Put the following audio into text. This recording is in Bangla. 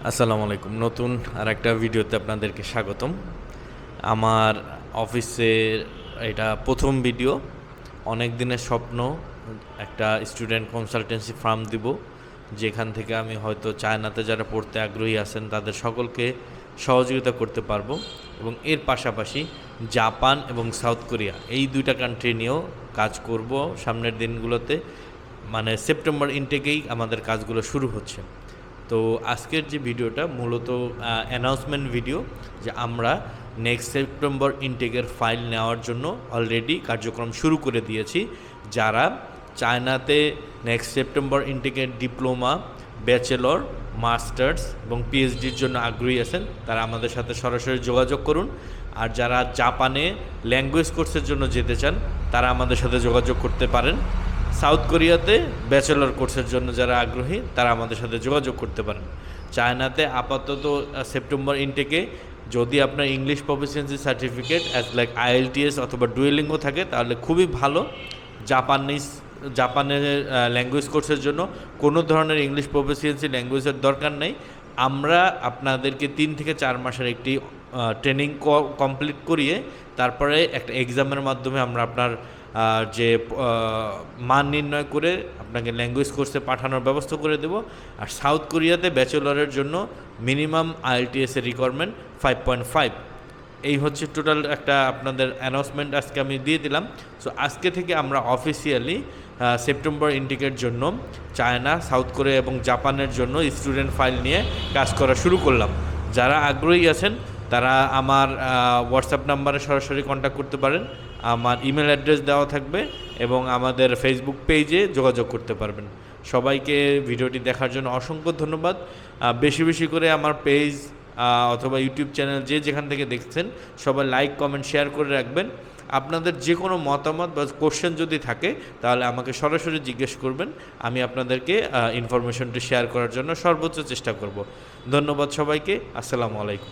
আসসালামু আলাইকুম। নতুন আরেকটা ভিডিওতে আপনাদেরকে স্বাগতম। আমার অফিসের এটা প্রথম ভিডিও। অনেক দিনের স্বপ্ন একটা স্টুডেন্ট কনসালটেন্সি ফার্ম দিব, যেখান থেকে আমি হয়তো চায়নাতে যারা পড়তে আগ্রহী আছেন তাদের সকলকে সহযোগিতা করতে পারবো, এবং এর পাশাপাশি জাপান এবং সাউথ কোরিয়া এই দুইটা কান্ট্রি নিয়েও কাজ করব সামনের দিনগুলোতে। মানে সেপ্টেম্বর ইনটেকেই আমাদের কাজগুলো শুরু হচ্ছে। তো আজকের যে ভিডিওটা মূলত অ্যানাউন্সমেন্ট ভিডিও, যে আমরা নেক্সট সেপ্টেম্বর ইনটেকের ফাইল নেওয়ার জন্য অলরেডি কার্যক্রম শুরু করে দিয়েছি। যারা চায়নাতে নেক্সট সেপ্টেম্বর ইনটেকের ডিপ্লোমা, ব্যাচেলর, মাস্টার্স এবং পিএইচডির জন্য আগ্রহী আছেন তারা আমাদের সাথে সরাসরি যোগাযোগ করুন। আর যারা জাপানে ল্যাঙ্গুয়েজ কোর্সের জন্য যেতে চান তারা আমাদের সাথে যোগাযোগ করতে পারেন। সাউথ কোরিয়াতে ব্যাচেলর কোর্সের জন্য যারা আগ্রহী তারা আমাদের সাথে যোগাযোগ করতে পারেন। চায়নাতে আপাতত সেপ্টেম্বর ইনটেকে যদি আপনার English proficiency certificate as like IELTS অথবা ডুয়েলিঙ্গো থাকে তাহলে খুবই ভালো। জাপানের ল্যাঙ্গুয়েজ কোর্সের জন্য কোনো ধরনের ইংলিশ প্রফিসিয়েন্সি ল্যাঙ্গুয়েজের দরকার নেই। আমরা আপনাদেরকে 3 থেকে 4 মাসের একটি ট্রেনিং কমপ্লিট করিয়ে তারপরে একটা এক্সামের মাধ্যমে আমরা আপনার যে মান নির্ণয় করে আপনাকে ল্যাঙ্গুয়েজ কোর্সে পাঠানোর ব্যবস্থা করে দেব। আর সাউথ কোরিয়াতে ব্যাচেলরের জন্য মিনিমাম আইএলটিএসের রিকোয়ারমেন্ট 5.5। এই হচ্ছে টোটাল একটা আপনাদের অ্যানাউন্সমেন্ট আজকে আমি দিয়ে দিলাম। সো আজকে থেকে আমরা অফিসিয়ালি সেপ্টেম্বর ইনটেকের জন্য চায়না, সাউথ কোরিয়া এবং জাপানের জন্য স্টুডেন্ট ফাইল নিয়ে কাজ করা শুরু করলাম। যারা আগ্রহী আছেন তারা আমার হোয়াটসঅ্যাপ নাম্বারে সরাসরি কন্ট্যাক্ট করতে পারেন। আমার ইমেল অ্যাড্রেস দেওয়া থাকবে এবং আমাদের ফেসবুক পেজে যোগাযোগ করতে পারবেন। সবাইকে ভিডিওটি দেখার জন্য অসংখ্য ধন্যবাদ। বেশি বেশি করে আমার পেজ অথবা ইউটিউব চ্যানেল যেখান থেকে দেখছেন সবাই লাইক, কমেন্ট, শেয়ার করে রাখবেন। আপনাদের যে কোনো মতামত বা কোশ্চেন যদি থাকে তাহলে আমাকে সরাসরি জিজ্ঞেস করবেন। আমি আপনাদেরকে ইনফরমেশনটি শেয়ার করার জন্য সর্বোচ্চ চেষ্টা করব। ধন্যবাদ সবাইকে। আসসালামু আলাইকুম।